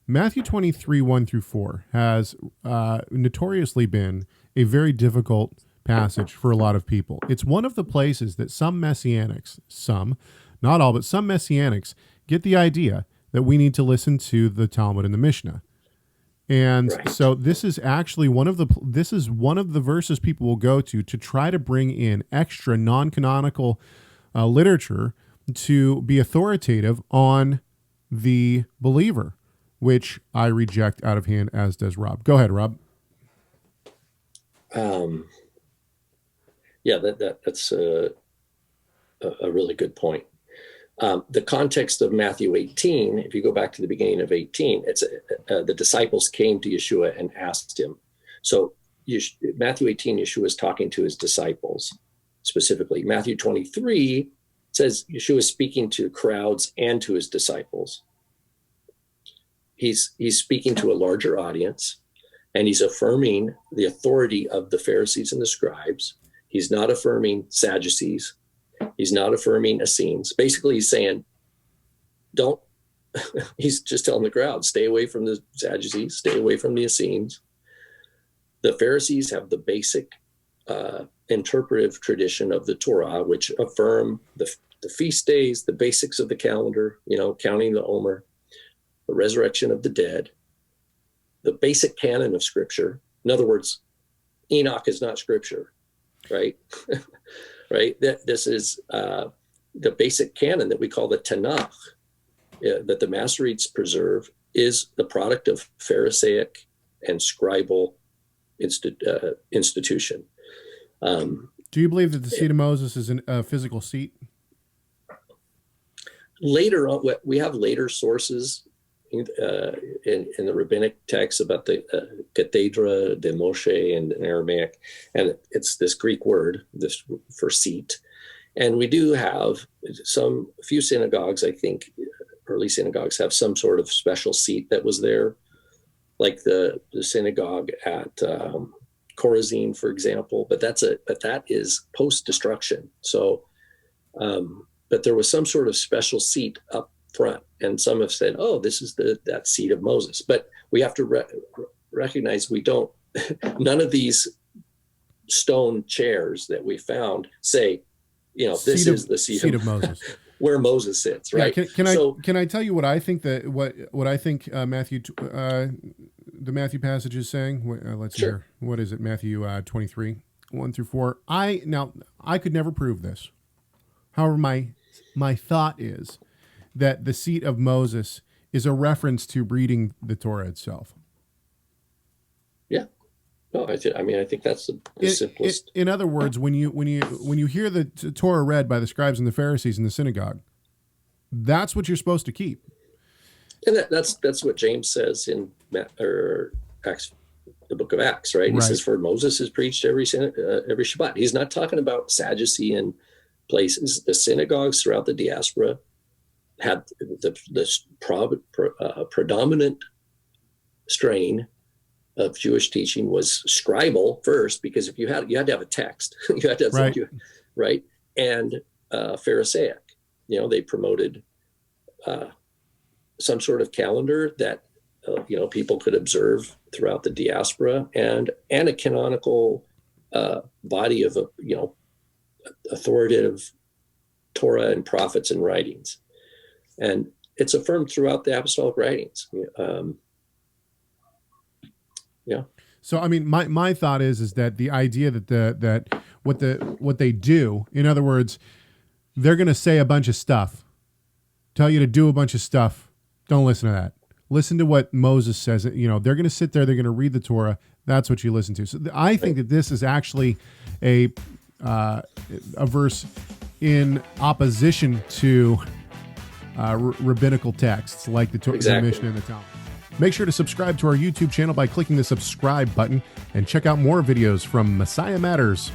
Matthew 23, 1 through 4 has notoriously been a very difficult passage for a lot of people. It's one of the places that some messianics, not all, but some messianics get the idea that we need to listen to the Talmud and the Mishnah. And Right. so this is actually one of the verses people will go to try to bring in extra non-canonical literature to be authoritative on the believer, which I reject out of hand, as does Rob. Go ahead, Rob. Yeah, that's a really good point. The context of Matthew 18, if you go back to the beginning of 18, it's the disciples came to Yeshua and asked him. So Matthew 18, Yeshua is talking to his disciples specifically. Matthew 23 says Yeshua is speaking to crowds and to his disciples. He's speaking to a larger audience, and he's affirming the authority of the Pharisees and the scribes. He's not affirming Sadducees. He's not affirming Essenes. Basically, he's saying, he's just telling the crowd, stay away from the Sadducees, stay away from the Essenes. The Pharisees have the basic interpretive tradition of the Torah, which affirm the feast days, the basics of the calendar, counting the Omer, the resurrection of the dead, the basic canon of Scripture. In other words, Enoch is not Scripture, right? Right? This is the basic canon that we call the Tanakh, that the Masoretes preserve, is the product of Pharisaic and scribal institution. Do you believe that the seat of Moses is a physical seat? Later on, we have later sources in the rabbinic texts about the cathedra de Moshe in Aramaic, and it's this Greek word, this for seat. And we do have a few synagogues, I think, early synagogues have some sort of special seat that was there, like the synagogue at Chorazin, for example. But that is post-destruction. So, but there was some sort of special seat up front, and some have said, "Oh, this is that seat of Moses." But we have to recognize we don't. None of these stone chairs that we found say, this is the seat of Moses, where Moses sits, right? Yeah, can I tell you what I think what I think Matthew the Matthew passage is saying? Let's hear. What is it? Matthew 23, 1 through 4. I could never prove this. However, my thought is that the seat of Moses is a reference to reading the Torah itself. Yeah. No, I think that's the simplest. In other words, when you hear the Torah read by the scribes and the Pharisees in the synagogue, that's what you're supposed to keep. And that's what James says in Acts, the book of Acts, right? He says, "For Moses is preached every Shabbat." He's not talking about Sadducean places. The synagogues throughout the diaspora had the predominant strain of Jewish teaching was scribal first, because if you had to have a text, you had to have something, right? And Pharisaic, they promoted some sort of calendar that people could observe throughout the diaspora, and a canonical body of authoritative Torah and prophets and writings. And it's affirmed throughout the apostolic writings. So, I mean, my thought is that the idea that what they do, in other words, they're going to say a bunch of stuff, tell you to do a bunch of stuff. Don't listen to that. Listen to what Moses says. They're going to sit there. They're going to read the Torah. That's what you listen to. So I think that this is actually a verse in opposition to rabbinical texts like the Mishnah and the Talmud. Make sure to subscribe to our YouTube channel by clicking the subscribe button, and check out more videos from Messiah Matters.